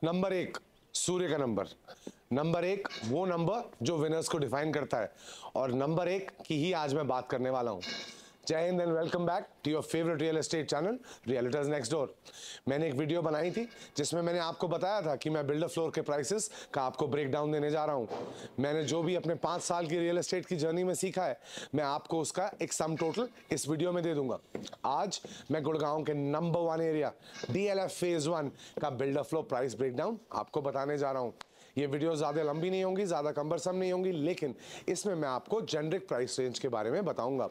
Number एक, सूर्य का number. Number एक वो नंबर जो विनर्स को डिफाइन करता है, और नंबर एक की ही आज मैं बात करने वाला हूं। Jai Hind and welcome back to your favourite real estate channel realtors next door. मैंने एक वीडियो बनाई थी जिसमें मैंने आपको बताया था कि मैं बिल्डर फ्लोर के प्राइसेस का आपको ब्रेक डाउन देने जा रहा हूं। मैंने जो भी अपने 5 साल की रियल एस्टेट की जर्नी में सीखा है, मैं आपको उसका एक सम टोटल इस वीडियो में दे दूंगा। आज मैं गुड़गांव के नंबर 1 एरिया DLF फेज 1 का builder floor price break down आपको बताने जा रहा हूं। ये वीडियो ज़्यादा लंबी नहीं होंगी, ज़्यादा कम्बरसम नहीं होंगी, लेकिन इसमें मैं आपको जेनरिक प्राइस रेंज के बारे में बताऊंगा।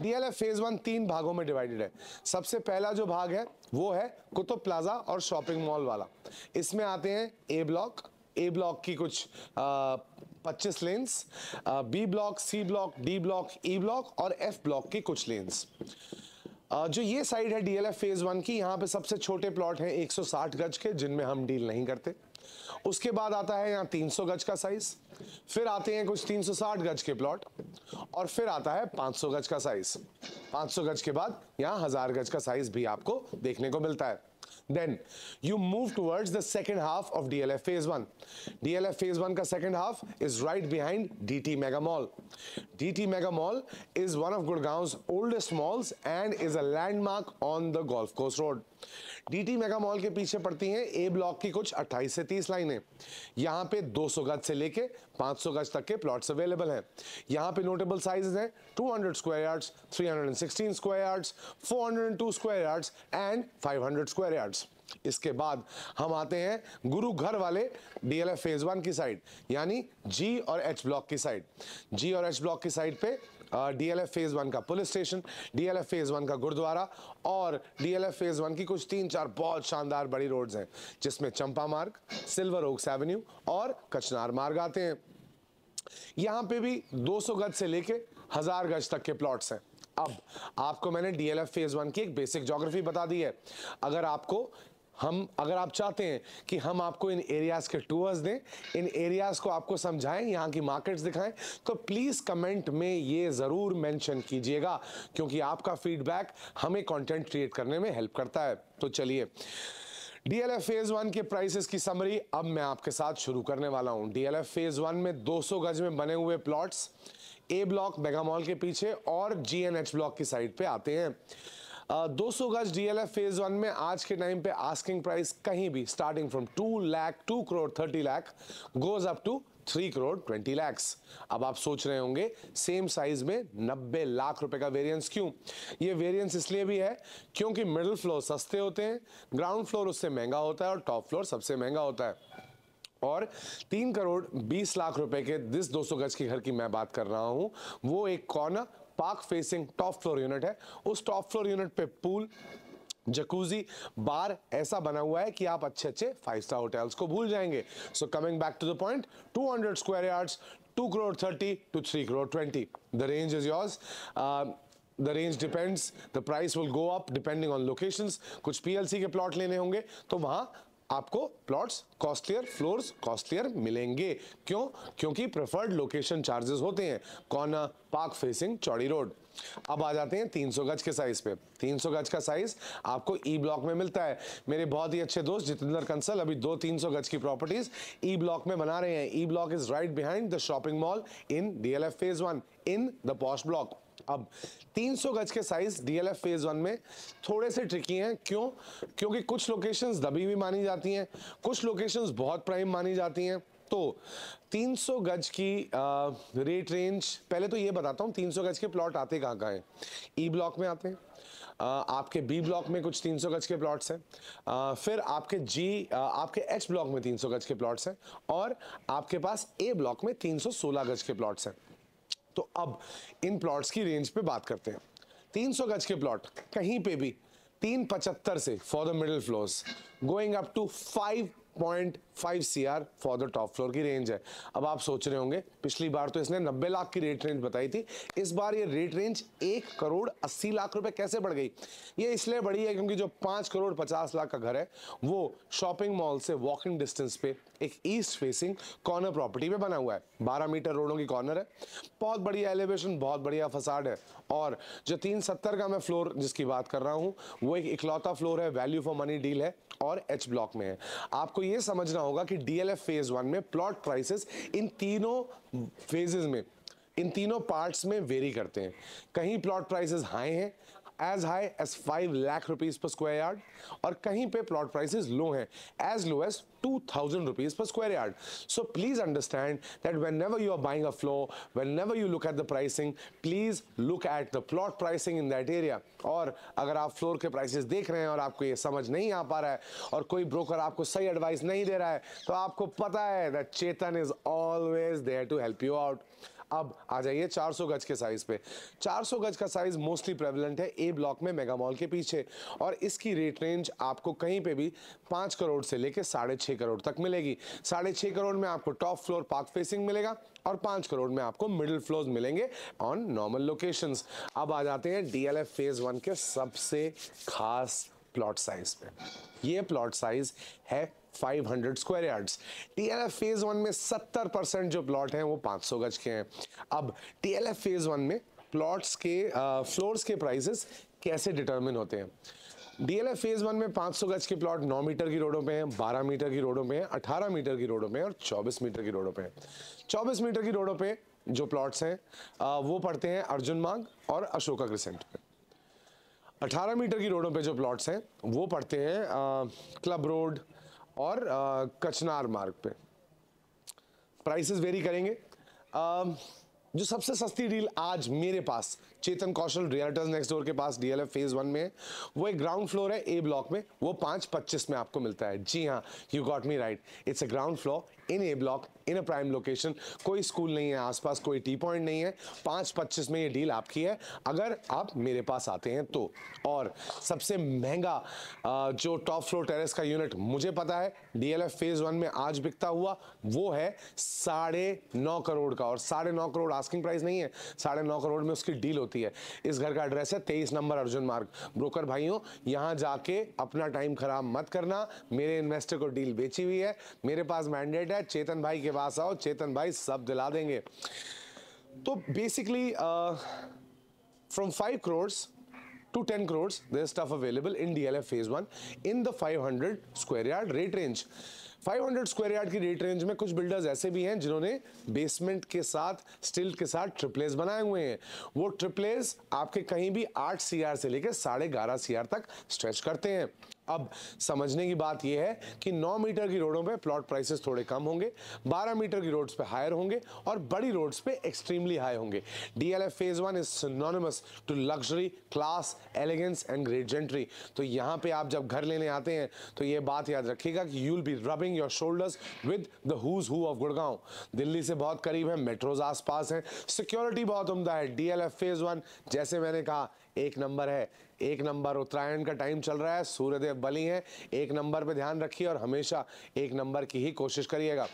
DLF फेज 1 3 भागों में डिवाइडेड है। सबसे पहला जो भाग है वो है कुतुब प्लाजा और शॉपिंग मॉल वाला। इसमें आते हैं ए ब्लॉक की कुछ 25 lanes, B block, C block, D block, E block और एफ ब्लॉक की कुछ लेन्स। जो ये साइड है DLF फेज 1 की, यहाँ पे सबसे छोटे प्लॉट हैं 160 गज के, जिनमें हम डील नहीं करते। उसके बाद आता है यहाँ 300 गज का साइज, फिर आते हैं कुछ 360 गज के प्लॉट, और फिर आता है 500 गज का साइज। 500 गज के बाद यहाँ 1000 गज का साइज भी आपको देखने को मिलता है। Then you move towards the second half of DLF phase 1. DLF phase 1 का second half is right behind DT Mega Mall. DT Mega Mall is one of Gurgaon's oldest malls and is a landmark on the Golf Course Road. DT Mega Mall के पीछे पड़ती हैं A block की कुछ 28 से 30 लाइनें। यहाँ पे 200 गज से लेके 500 गज तक के प्लॉट्स अवेलेबल हैं। यहाँ पे नोटेबल साइजेस हैं 200 square yards, 316 square yards, 402 square yards and 500 square yards. इसके बाद हम आते हैं गुरु घर वाले DLF फेज 1 की साइड, यानी G और H ब्लॉक की साइड। G और H ब्लॉक की साइड पे DLF फेज 1 का पुलिस स्टेशन, DLF फेज 1 का गुरुद्वारा और DLF फेज 1 की कुछ 3-4 बहुत शानदार बड़ी रोड्स हैं, जिसमें चंपा मार्ग, सिल्वर ओक्स एवेन्यू और कचनार मार्ग आते हैं। यहां पे भी 200 गज से लेके 1000 गज तक के प्लॉट्स हैं। अब आपको मैंने DLF फेज 1 की एक बेसिक ज्योग्राफी बता दी है। अगर आप चाहते हैं कि हम आपको इन एरियाज के टूर्स दें, इन एरियाज को आपको समझाएं, यहाँ की मार्केट्स दिखाएं, तो प्लीज कमेंट में ये जरूर मेंशन कीजिएगा, क्योंकि आपका फीडबैक हमें कंटेंट क्रिएट करने में हेल्प करता है। तो चलिए DLF फेज 1 के प्राइसेस की समरी अब मैं आपके साथ शुरू करने वाला हूं। DLF फेज 1 में 200 गज में बने हुए plots A block mega mall के पीछे और GNH ब्लॉक की साइड पे आते हैं। 200 गज DLF फेज 1 में आज के टाइम पे आस्किंग प्राइस कहीं भी starting from 2 crore 30 lakh goes up to 3 crore 20 lakhs। अब आप सोच रहे होंगे सेम साइज में 90 लाख रुपए का वेरिएंस क्यों? ये वेरिएंस इसलिए भी है क्योंकि मिडिल फ्लोर सस्ते होते हैं, ग्राउंड फ्लोर उससे महंगा होता है और टॉप फ्लोर सबसे महंगा होता है। और 3 करोड़ 20 लाख रुपए के जिस 200 गज के घर की मैं बात कर रहा हूं, वो एक corner park facing top floor unit है। उस टॉप फ्लोर यूनिट पे पूल, जकूजी, बार ऐसा बना हुआ है कि आप अच्छे 5 स्टार होटल्स को भूल जाएंगे। So coming back to the point, 200 square yards, 2 crore 30 to 3 crore 20। The range is yours. The range depends, the price will go up depending on locations। कुछ PLC के प्लॉट लेने होंगे तो वहां आपको प्लॉट्स कॉस्टलियर, फ्लोर्स कॉस्टलियर मिलेंगे। क्यों? क्योंकि प्रेफर्ड लोकेशन चार्जेस होते हैं, कॉर्नर, पार्क फेसिंग, चौड़ी रोड। अब आ जाते हैं 300 गज के साइज पे। 300 गज का साइज आपको ई ब्लॉक में मिलता है। मेरे बहुत ही अच्छे दोस्त जितेंद्र कंसल अभी 300 गज की प्रॉपर्टीज ई ब्लॉक में बना रहे हैं। E block is right behind the shopping mall in DLF phase 1 in the posh block. अब 300 गज के साइज DLF फेज 1 में थोड़े से ट्रिकी हैं। क्यों? क्योंकि कुछ लोकेशंस दबी हुई मानी जाती हैं, कुछ लोकेशंस बहुत प्राइम मानी जाती हैं। तो 300 गज की रेट रेंज, पहले तो ये बताता हूँ 300 गज के प्लॉट आते कहाँ कहाँ हैं। ई ब्लॉक में आते हैं, आपके बी ब्लॉक में कुछ 300 गज के प्लॉट्स हैं, फिर आपके एच ब्लॉक में 300 गज के प्लॉट्स हैं, और आपके पास ए ब्लॉक में 316 गज के प्लॉट्स हैं। तो अब इन प्लॉट्स की रेंज पे बात करते हैं। 300 गज के प्लॉट कहीं पे भी 375 से for the middle floors going up to 5.5 CR for the top floor की रेंज है। अब आप सोच रहे होंगे पिछली बार तो इसने 90 लाख की रेट रेंज बताई थी, इस बार ये रेट रेंज 1 करोड़ 80 लाख रुपए कैसे बढ़ गई? ये इसलिए बढ़ी है क्योंकि जो 5 करोड़ 50 लाख का घर है वो शॉपिंग मॉल से वॉकिंग डिस्टेंस पे एक ईस्ट फेसिंग कॉर्नर प्रॉपर्टी पे बना हुआ है। 12 मीटर रोडों की कॉर्नर है, बहुत बढ़िया एलिवेशन, बहुत बढ़िया फसाड है। और जो 370 का मैं फ्लोर जिसकी बात कर रहा हूँ वो एक इकलौता फ्लोर है, वैल्यू फॉर मनी डील है और एच ब्लॉक में है। आपको ये समझना होगा कि डीएलएफ फेज 1 में प्लॉट प्राइसेस इन तीनों फेजेस में, इन तीनों पार्ट्स में वेरी करते हैं। कहीं प्लॉट प्राइसेस हाई हैं, as high as 5 lakh rupees per square yard, और कहीं पे प्लॉट प्राइसेस लो हैं, as low as 2000 rupees per square yard. So please understand that whenever you are buying a floor, whenever you look at the pricing, please look at the plot pricing in that area. और अगर आप floor के prices देख रहे हैं और आपको ये समझ नहीं आ पा रहा है और कोई ब्रोकर आपको सही एडवाइस नहीं दे रहा है, तो आपको पता है that Chetan is always there to help you out. अब आ जाइए 400 गज के साइज पे। 400 गज का साइज मोस्टली प्रेवलेंट है ए ब्लॉक में मेगा मॉल के पीछे, और इसकी रेट रेंज आपको कहीं पे भी 5 करोड़ से लेके 6.5 करोड़ तक मिलेगी। 6.5 करोड़ में आपको टॉप फ्लोर पार्क फेसिंग मिलेगा और 5 करोड़ में आपको मिडिल फ्लोर्स मिलेंगे ऑन नॉर्मल लोकेशंस। अब आ जाते हैं डीएलएफ फेज 1 के सबसे खास प्लॉट साइज पे। ये प्लॉट साइज है 500 स्क्वायर यार्ड्स। डीएलएफ फेज 1 में 70% जो प्लॉट हैं वो 500 गज के हैं। अब डीएलएफ फेज 1 में प्लॉट्स के फ्लोर्स के प्राइसेस कैसे डिटरमिन होते हैं? डीएलएफ फेज 1 में 500 गज के प्लॉट 9 मीटर की रोडों पे हैं, 12 मीटर की रोडों पे हैं, 18 मीटर की रोडों पे हैं और 24 मीटर की रोडों पे हैं। 24 मीटर की रोडों पे जो प्लॉट्स हैं वो पड़ते हैं अर्जुन मार्ग और अशोका क्रिसेंट पे। 18 मीटर की रोडों पे जो प्लॉट्स हैं वो पड़ते हैं क्लब रोड और कचनार मार्ग पे। प्राइसेस वेरी करेंगे। जो सबसे सस्ती डील आज मेरे पास चेतन कौशल रियल्टर्स नेक्स्ट डोर के पास डीएलएफ फेज 1 में है, वो एक ग्राउंड फ्लोर है ए ब्लॉक में, वो 5.25 में आपको मिलता है। जी हाँ, you got me right, it's a ground floor in A block in a prime location. कोई स्कूल नहीं है आसपास, कोई टी पॉइंट नहीं है। 5.25 में ये डील आपकी है अगर आप मेरे पास आते हैं तो। और सबसे महंगा जो टॉप फ्लोर टेरेस का यूनिट मुझे पता है डीएलएफ फेज 1 में आज बिकता हुआ, वो है 9.5 करोड़ का। और 9.5 करोड़ आस्किंग प्राइस नहीं है, 9.5 करोड़ में उसकी डील होती है। इस घर का एड्रेस है 23 नंबर अर्जुन मार्ग। ब्रोकर भाइयों, यहां जाके अपना टाइम खराब मत करना। मेरे इन्वेस्टर को डील बेची हुई है, मेरे पास मैंडेट है, चेतन भाई के पास आओ, चेतन भाई सब दिला देंगे। तो basically from 5 crores to 10 crores there is stuff available in DLF phase 1 in the 500 square yard rate range। 500 square yard की रेट रेंज में कुछ बिल्डर्स ऐसे भी हैं जिन्होंने बेसमेंट के साथ स्टिल्ट के साथ ट्रिपलेस बनाए हुए हैं। वो ट्रिपलेस आपके कहीं भी 8 CR से लेकर 11.5 CR तक स्ट्रेच करते हैं। अब समझने की बात यह है कि 9 मीटर की रोडों पे प्लॉट प्राइसेस थोड़े कम होंगे, 12 मीटर की रोड्स पे हायर होंगे और बड़ी रोड्स पे एक्सट्रीमली हाई होंगे। DLF phase 1 is synonymous to luxury, class, elegance and great gentry. तो यहाँ पे आप जब घर लेने आते हैं तो ये बात याद रखिएगा कि you will be rubbing your shoulders with the who's who of Gurgaon. Delhi से बहुत करीब है, मेट्रोज आसपास हैं, सिक्योरिटी बहुत उम्दा है। डीएलएफ फेज 1 जैसे मैंने कहा एक नंबर है, एक नंबर। उत्तरायण का टाइम चल रहा है, सूर्यदेव बली हैं, एक नंबर पे ध्यान रखिए और हमेशा एक नंबर की ही कोशिश करिएगा।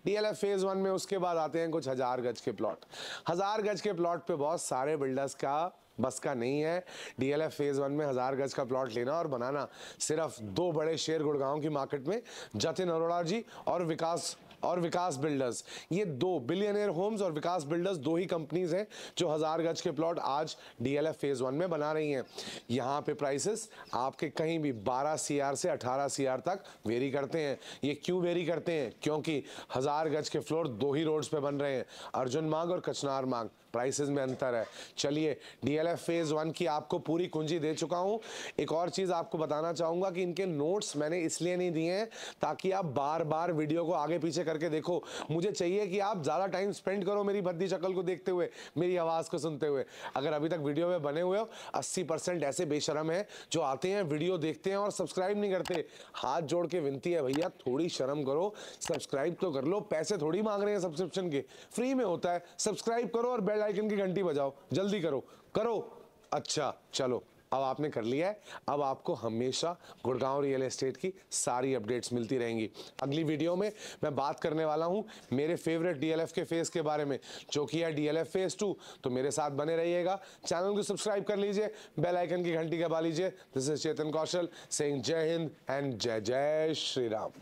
डीएलएफ फेज 1 में उसके बाद आते हैं कुछ 1000 गज के प्लॉट। 1000 गज के प्लॉट पे बहुत सारे बिल्डर्स का बस का नहीं है। डीएलएफ फेज 1 में 1000 गज का प्लॉट लेना और बनाना। सिर्फ 2 बड़े शेयर गुड़गांव की मार्केट में, जतिन अरोड़ा जी और विकास बिल्डर्स, ये 2 बिलियनियर होम्स और विकास बिल्डर्स 2 ही कंपनीज हैं जो 1000 गज के प्लॉट आज डीएलएफ फेज 1 में बना रही हैं। यहाँ पे प्राइसेस आपके कहीं भी 12 CR से 18 CR तक वेरी करते हैं। ये क्यों वेरी करते हैं? क्योंकि 1000 गज के फ्लोर 2 ही रोड्स पे बन रहे हैं, अर्जुन मार्ग और कचनार मार्ग। प्राइसेस में अंतर है। चलिए, डीएलएफ फेज 1 की आपको पूरी कुंजी दे चुका हूं। एक और चीज आपको बताना चाहूंगा कि इनके नोट्स मैंने इसलिए नहीं दिए हैं ताकि आप बार बार वीडियो को आगे पीछे करके देखो। मुझे चाहिए कि आप ज्यादा टाइम स्पेंड करो मेरी भद्दी शक्ल को देखते हुए, मेरी आवाज को सुनते हुए। अगर अभी तक वीडियो में बने हुए हो, 80% ऐसे बेशरम है जो आते हैं, वीडियो देखते हैं और सब्सक्राइब नहीं करते। हाथ जोड़ के विनती है भैया, थोड़ी शर्म करो, सब्सक्राइब तो कर लो। पैसे थोड़ी मांग रहे हैं सब्सक्रिप्शन के, फ्री में होता है। सब्सक्राइब करो और बेल आइकन की घंटी बजाओ, जल्दी करो। अच्छा चलो, अब आपने कर लिया है। अब आपको हमेशा गुड़गांव रियल एस्टेट की सारी अपडेट्स मिलती रहेंगी। अगली वीडियो में मैं बात करने वाला हूं मेरे फेवरेट डीएलएफ के फेज के बारे में, जो कि है डीएलएफ फेज 2। तो मेरे साथ बने रहिएगा, चैनल को सब्सक्राइब कर लीजिए, बेल आइकन की घंटी दबा लीजिए। This is Chetan Kaushal saying जय हिंद एंड जय जय श्री राम।